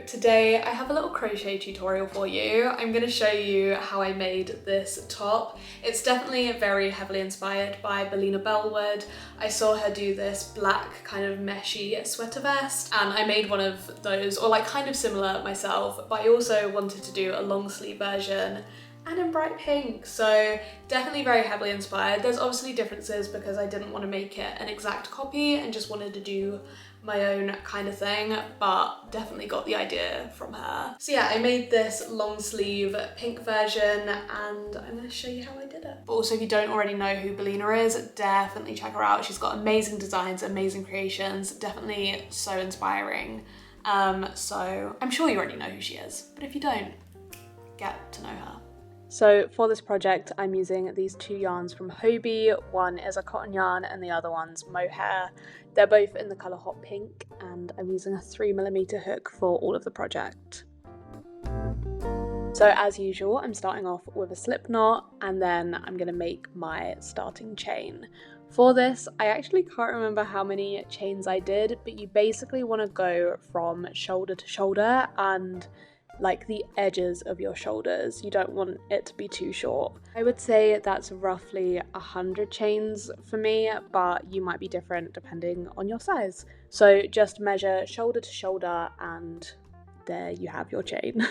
today I have a little crochet tutorial for you. I'm going to show you how I made this top. It's definitely very heavily inspired by Bellina Bellwood. I saw her do this black kind of meshy sweater vest and I made one of those, or like kind of similar myself, but I also wanted to do a long sleeve version and in bright pink, so definitely very heavily inspired. There's obviously differences because I didn't want to make it an exact copy and just wanted to do my own kind of thing, but definitely got the idea from her. So yeah, I made this long sleeve pink version and I'm going to show you how I did it. But also, if you don't already know who Bellina is, definitely check her out. She's got amazing designs, amazing creations, definitely so inspiring. So I'm sure you already know who she is, but if you don't, get to know her. So for this project, I'm using these two yarns from Hobbii. One is a cotton yarn and the other one's mohair. They're both in the colour hot pink and I'm using a 3mm hook for all of the project. So as usual, I'm starting off with a slip knot and then I'm going to make my starting chain. For this, I actually can't remember how many chains I did, but you basically want to go from shoulder to shoulder and like the edges of your shoulders. You don't want it to be too short. I would say that's roughly 100 chains for me, but you might be different depending on your size. So just measure shoulder to shoulder and there you have your chain.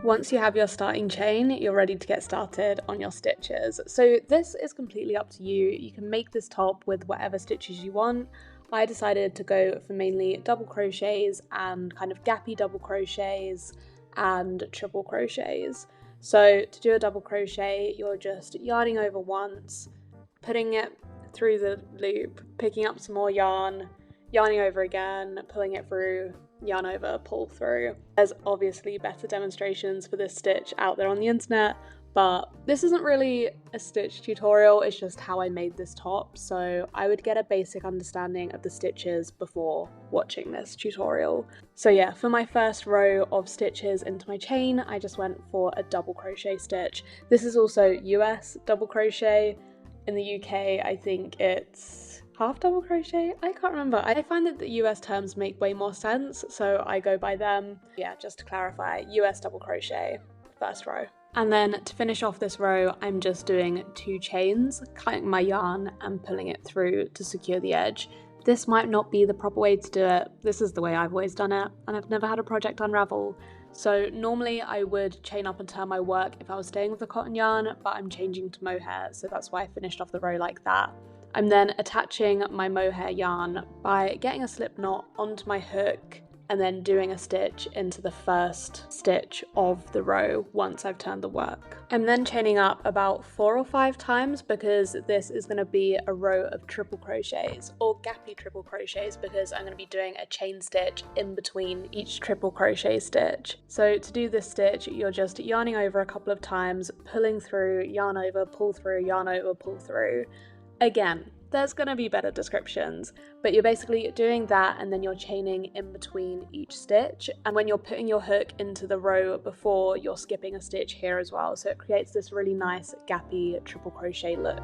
Once you have your starting chain, you're ready to get started on your stitches. So this is completely up to you. You can make this top with whatever stitches you want. I decided to go for mainly double crochets and kind of gappy double crochets and triple crochets. So to do a double crochet, you're just yarning over once, putting it through the loop, picking up some more yarn, yarning over again, pulling it through, yarn over, pull through. There's obviously better demonstrations for this stitch out there on the internet, but this isn't really a stitch tutorial, it's just how I made this top, so I would get a basic understanding of the stitches before watching this tutorial. So yeah, for my first row of stitches into my chain, I just went for a double crochet stitch. This is also US double crochet. In the UK, I think it's half double crochet? I can't remember. I find that the US terms make way more sense, so I go by them. Yeah, just to clarify, US double crochet, first row. And then to finish off this row, I'm just doing 2 chains, cutting my yarn and pulling it through to secure the edge. This might not be the proper way to do it. This is the way I've always done it, and I've never had a project unravel. So normally I would chain up and turn my work if I was staying with the cotton yarn, but I'm changing to mohair, so that's why I finished off the row like that. I'm then attaching my mohair yarn by getting a slip knot onto my hook and then doing a stitch into the first stitch of the row once I've turned the work. I'm then chaining up about 4 or 5 times because this is going to be a row of triple crochets, or gappy triple crochets, because I'm going to be doing a chain stitch in between each triple crochet stitch. So to do this stitch, you're just yarning over a couple of times, pulling through, yarn over, pull through, yarn over, pull through. Again, there's going to be better descriptions, but you're basically doing that and then you're chaining in between each stitch, and when you're putting your hook into the row before, you're skipping a stitch here as well, so it creates this really nice gappy triple crochet look.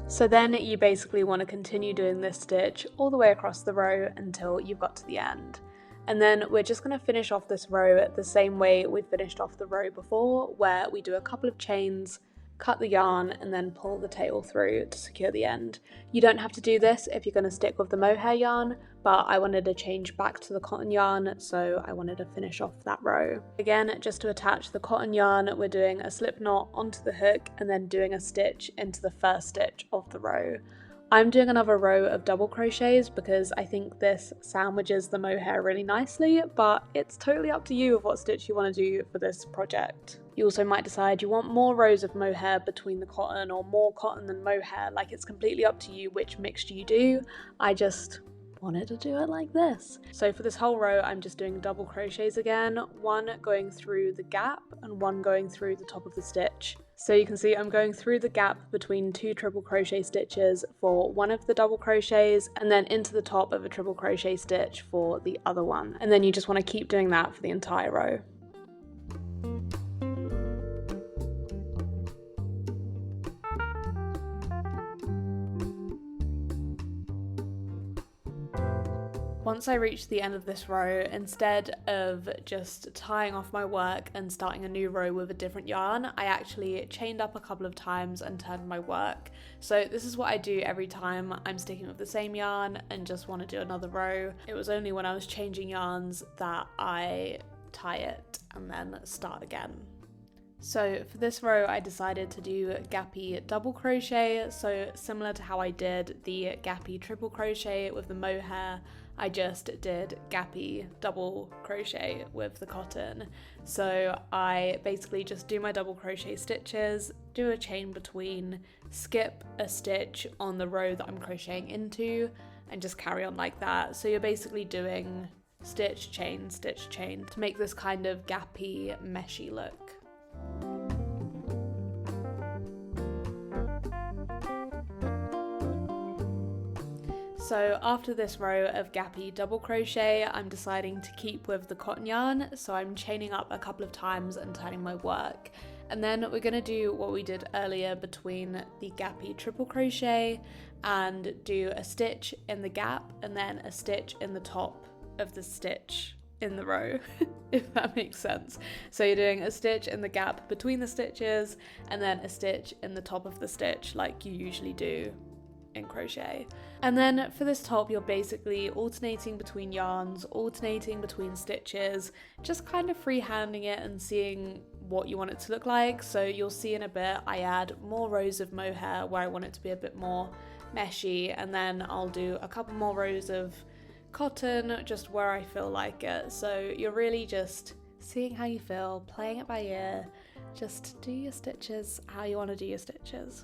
So then you basically want to continue doing this stitch all the way across the row until you've got to the end. And then we're just going to finish off this row the same way we finished off the row before, where we do a couple of chains, cut the yarn, and then pull the tail through to secure the end. You don't have to do this if you're going to stick with the mohair yarn, but I wanted to change back to the cotton yarn, so I wanted to finish off that row. Again, just to attach the cotton yarn, we're doing a slip knot onto the hook and then doing a stitch into the first stitch of the row. I'm doing another row of double crochets because I think this sandwiches the mohair really nicely, but it's totally up to you of what stitch you want to do for this project. You also might decide you want more rows of mohair between the cotton or more cotton than mohair, like it's completely up to you which mixture you do. I just wanted to do it like this. So for this whole row, I'm just doing double crochets again, one going through the gap and one going through the top of the stitch. So you can see I'm going through the gap between 2 triple crochet stitches for one of the double crochets and then into the top of a triple crochet stitch for the other one. And then you just want to keep doing that for the entire row. Once I reached the end of this row, instead of just tying off my work and starting a new row with a different yarn, I actually chained up a couple of times and turned my work. So this is what I do every time I'm sticking with the same yarn and just want to do another row. It was only when I was changing yarns that I tie it and then start again. So for this row I decided to do gappy double crochet, so similar to how I did the gappy triple crochet with the mohair, I just did gappy double crochet with the cotton. So I basically just do my double crochet stitches, do a chain between, skip a stitch on the row that I'm crocheting into, and just carry on like that. So you're basically doing stitch, chain to make this kind of gappy, meshy look. So after this row of gappy double crochet, I'm deciding to keep with the cotton yarn, so I'm chaining up a couple of times and turning my work. And then we're going to do what we did earlier between the gappy triple crochet and do a stitch in the gap and then a stitch in the top of the stitch in the row, if that makes sense. So you're doing a stitch in the gap between the stitches and then a stitch in the top of the stitch like you usually do in crochet. And then for this top you're basically alternating between yarns, alternating between stitches, just kind of freehanding it and seeing what you want it to look like. So you'll see in a bit I add more rows of mohair where I want it to be a bit more meshy, and then I'll do a couple more rows of cotton just where I feel like it. So you're really just seeing how you feel, playing it by ear, just do your stitches how you want to do your stitches.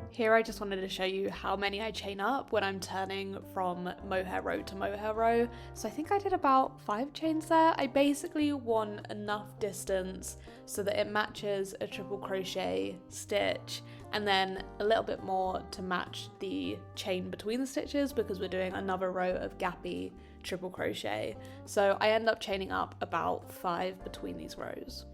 Here I just wanted to show you how many I chain up when I'm turning from mohair row to mohair row. So I think I did about 5 chains there. I basically want enough distance so that it matches a triple crochet stitch, and then a little bit more to match the chain between the stitches because we're doing another row of gappy triple crochet. So I end up chaining up about 5 between these rows.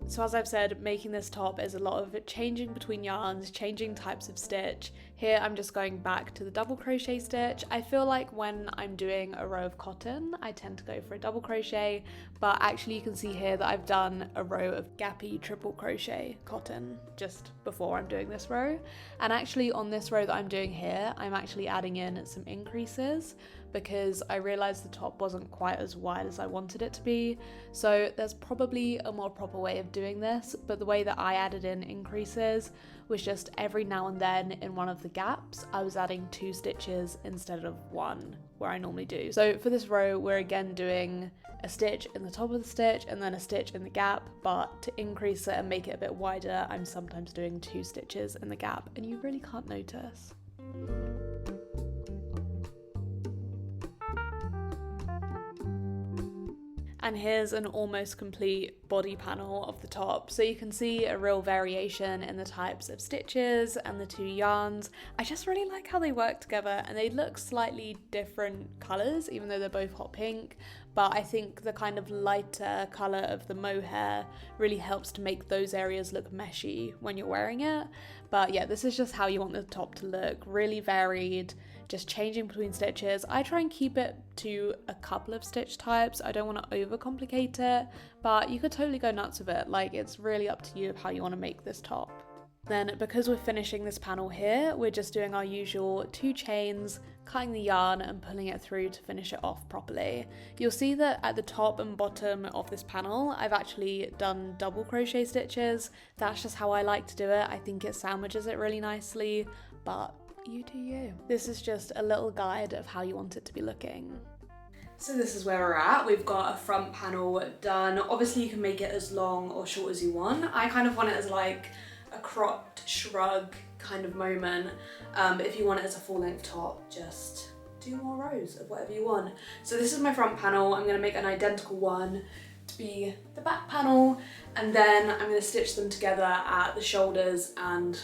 So as I've said, making this top is a lot of changing between yarns, changing types of stitch. Here I'm just going back to the double crochet stitch. I feel like when I'm doing a row of cotton, I tend to go for a double crochet, but actually you can see here that I've done a row of gappy triple crochet cotton just before I'm doing this row. And actually on this row that I'm doing here, I'm actually adding in some increases because I realized the top wasn't quite as wide as I wanted it to be. So there's probably a more proper way of doing this, but the way that I added in increases was just every now and then in one of the gaps, I was adding 2 stitches instead of 1 where I normally do. So for this row, we're again doing a stitch in the top of the stitch and then a stitch in the gap, but to increase it and make it a bit wider, I'm sometimes doing 2 stitches in the gap and you really can't notice. And here's an almost complete body panel of the top. So you can see a real variation in the types of stitches and the 2 yarns. I just really like how they work together and they look slightly different colours, even though they're both hot pink. But I think the kind of lighter colour of the mohair really helps to make those areas look meshy when you're wearing it. But yeah, this is just how you want the top to look, really varied, just changing between stitches. I try and keep it to a couple of stitch types. I don't want to overcomplicate it, but you could totally go nuts with it. Like, it's really up to you how you want to make this top. Then because we're finishing this panel here, we're just doing our usual 2 chains, cutting the yarn and pulling it through to finish it off properly. You'll see that at the top and bottom of this panel, I've actually done double crochet stitches. That's just how I like to do it. I think it sandwiches it really nicely, but you do you. This is just a little guide of how you want it to be looking. So this is where we're at. We've got a front panel done. Obviously you can make it as long or short as you want. I kind of want it as like a cropped shrug kind of moment. But if you want it as a full length top, just do more rows of whatever you want. So this is my front panel. I'm gonna make an identical one to be the back panel, and then I'm gonna stitch them together at the shoulders and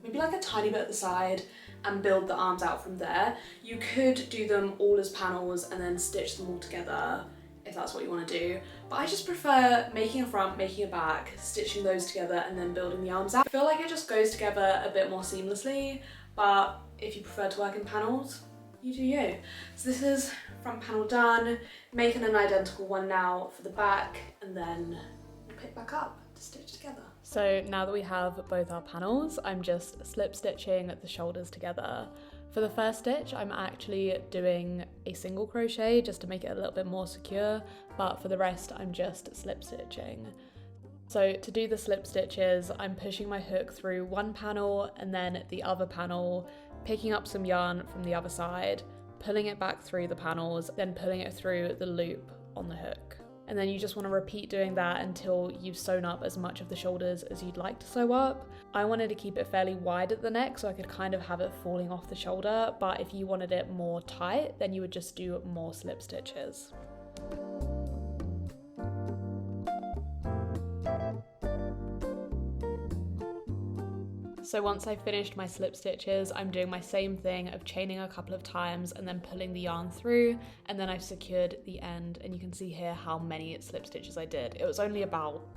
maybe like a tiny bit at the side and build the arms out from there. You could do them all as panels and then stitch them all together if that's what you want to do. But I just prefer making a front, making a back, stitching those together and then building the arms out. I feel like it just goes together a bit more seamlessly, but if you prefer to work in panels, you do you. So this is front panel done, making an identical one now for the back, and then we'll pick back up to stitch together. So now that we have both our panels, I'm just slip stitching the shoulders together. For the first stitch, I'm actually doing a single crochet just to make it a little bit more secure, but for the rest, I'm just slip stitching. So to do the slip stitches, I'm pushing my hook through one panel and then the other panel, picking up some yarn from the other side, pulling it back through the panels, then pulling it through the loop on the hook. And then you just want to repeat doing that until you've sewn up as much of the shoulders as you'd like to sew up. I wanted to keep it fairly wide at the neck so I could kind of have it falling off the shoulder, but if you wanted it more tight, then you would just do more slip stitches. So once I've finished my slip stitches, I'm doing my same thing of chaining a couple of times and then pulling the yarn through, and then I've secured the end, and you can see here how many slip stitches I did. It was only about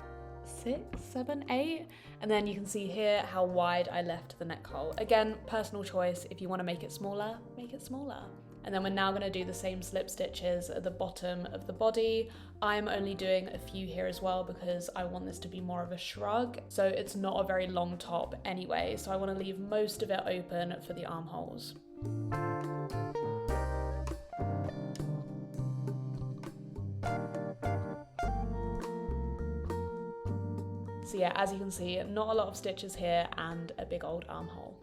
6, 7, 8, and then you can see here how wide I left the neck hole. Again, personal choice. If you want to make it smaller, make it smaller. And then we're now going to do the same slip stitches at the bottom of the body. I'm only doing a few here as well because I want this to be more of a shrug. So it's not a very long top anyway, so I want to leave most of it open for the armholes. So yeah, as you can see, not a lot of stitches here and a big old armhole.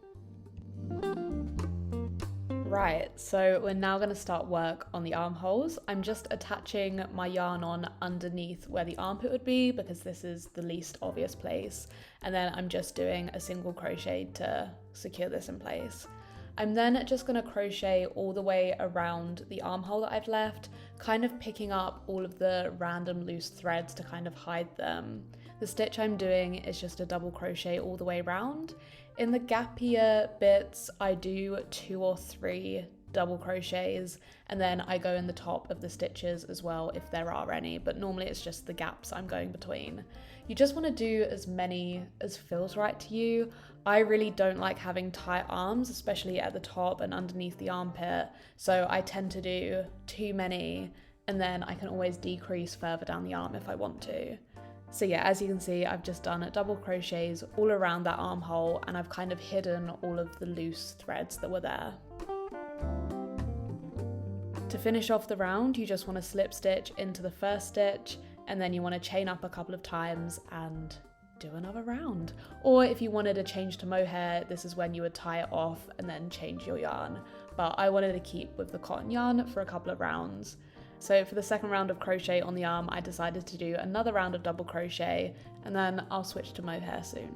Right, so we're now going to start work on the armholes. I'm just attaching my yarn on underneath where the armpit would be because this is the least obvious place. And then I'm just doing a single crochet to secure this in place. I'm then just going to crochet all the way around the armhole that I've left, kind of picking up all of the random loose threads to kind of hide them. The stitch I'm doing is just a double crochet all the way around. In the gappier bits, I do 2 or 3 double crochets, and then I go in the top of the stitches as well if there are any, but normally it's just the gaps I'm going between. You just want to do as many as feels right to you. I really don't like having tight arms, especially at the top and underneath the armpit, so I tend to do too many, and then I can always decrease further down the arm if I want to. So yeah, as you can see, I've just done double crochets all around that armhole, and I've kind of hidden all of the loose threads that were there. To finish off the round, you just want to slip stitch into the first stitch, and then you want to chain up a couple of times and do another round. Or if you wanted to change to mohair, this is when you would tie it off and then change your yarn. But I wanted to keep with the cotton yarn for a couple of rounds. So for the second round of crochet on the arm, I decided to do another round of double crochet, and then I'll switch to mohair soon.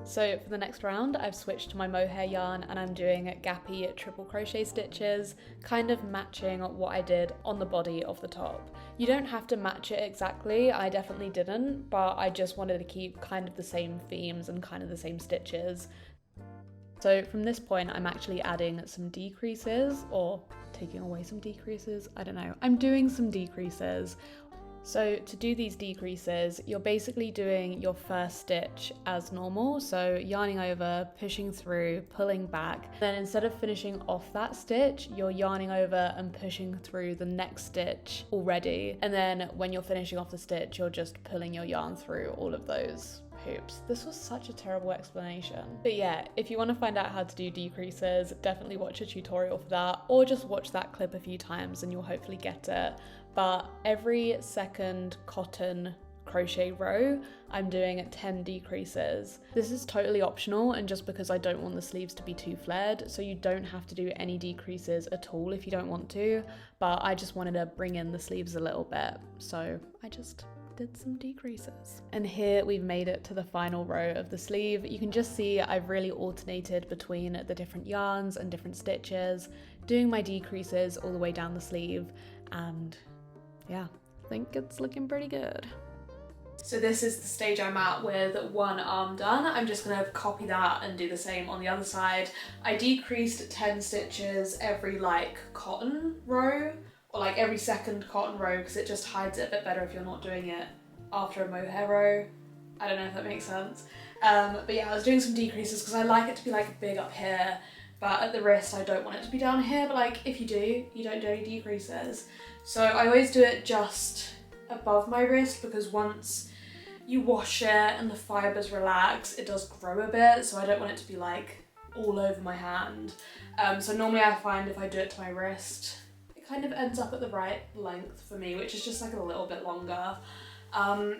So for the next round, I've switched to my mohair yarn and I'm doing gappy triple crochet stitches, kind of matching what I did on the body of the top. You don't have to match it exactly, I definitely didn't, but I just wanted to keep kind of the same themes and kind of the same stitches. So from this point, I'm actually adding some decreases, or taking away some decreases, I don't know. I'm doing some decreases. So to do these decreases, you're basically doing your first stitch as normal. So yarning over, pushing through, pulling back. Then instead of finishing off that stitch, you're yarning over and pushing through the next stitch already. And then when you're finishing off the stitch, you're just pulling your yarn through all of those hoops. This was such a terrible explanation. But yeah, if you want to find out how to do decreases, definitely watch a tutorial for that, or just watch that clip a few times and you'll hopefully get it. But every second cotton crochet row, I'm doing 10 decreases. This is totally optional and just because I don't want the sleeves to be too flared, so you don't have to do any decreases at all if you don't want to, but I just wanted to bring in the sleeves a little bit, so I just did some decreases. And here we've made it to the final row of the sleeve. You can just see I've really alternated between the different yarns and different stitches, doing my decreases all the way down the sleeve, and yeah, I think it's looking pretty good. So this is the stage I'm at with one arm done. I'm just gonna copy that and do the same on the other side. I decreased 10 stitches every like cotton row, or like every second cotton row, because it just hides it a bit better if you're not doing it after a mohair row. I don't know if that makes sense. But yeah, I was doing some decreases because I like it to be like big up here, but at the wrist I don't want it to be down here. But like if you do, you don't do any decreases. So I always do it just above my wrist, because once you wash it and the fibres relax, it does grow a bit, so I don't want it to be like all over my hand. So normally I find if I do it to my wrist, it kind of ends up at the right length for me, which is just like a little bit longer.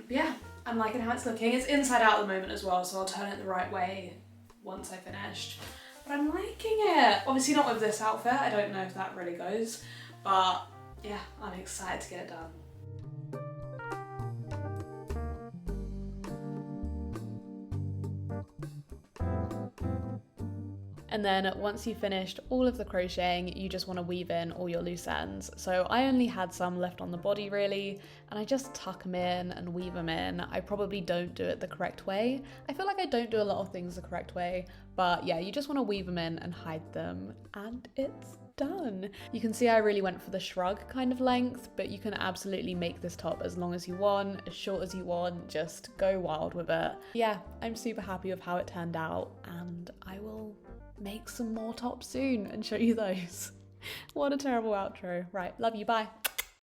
Yeah, I'm liking how it's looking. It's inside out at the moment as well, so I'll turn it the right way once I finished. But I'm liking it. Obviously not with this outfit, I don't know if that really goes, but yeah, I'm excited to get it done. And then once you've finished all of the crocheting, you just want to weave in all your loose ends. So I only had some left on the body really, and I just tuck them in and weave them in. I probably don't do it the correct way. I feel like I don't do a lot of things the correct way, but yeah, you just want to weave them in and hide them, and it's done. You can see I really went for the shrug kind of length, but you can absolutely make this top as long as you want, as short as you want, just go wild with it. Yeah, I'm super happy with how it turned out, and I will make some more tops soon and show you those. What a terrible outro. Right, love you, bye.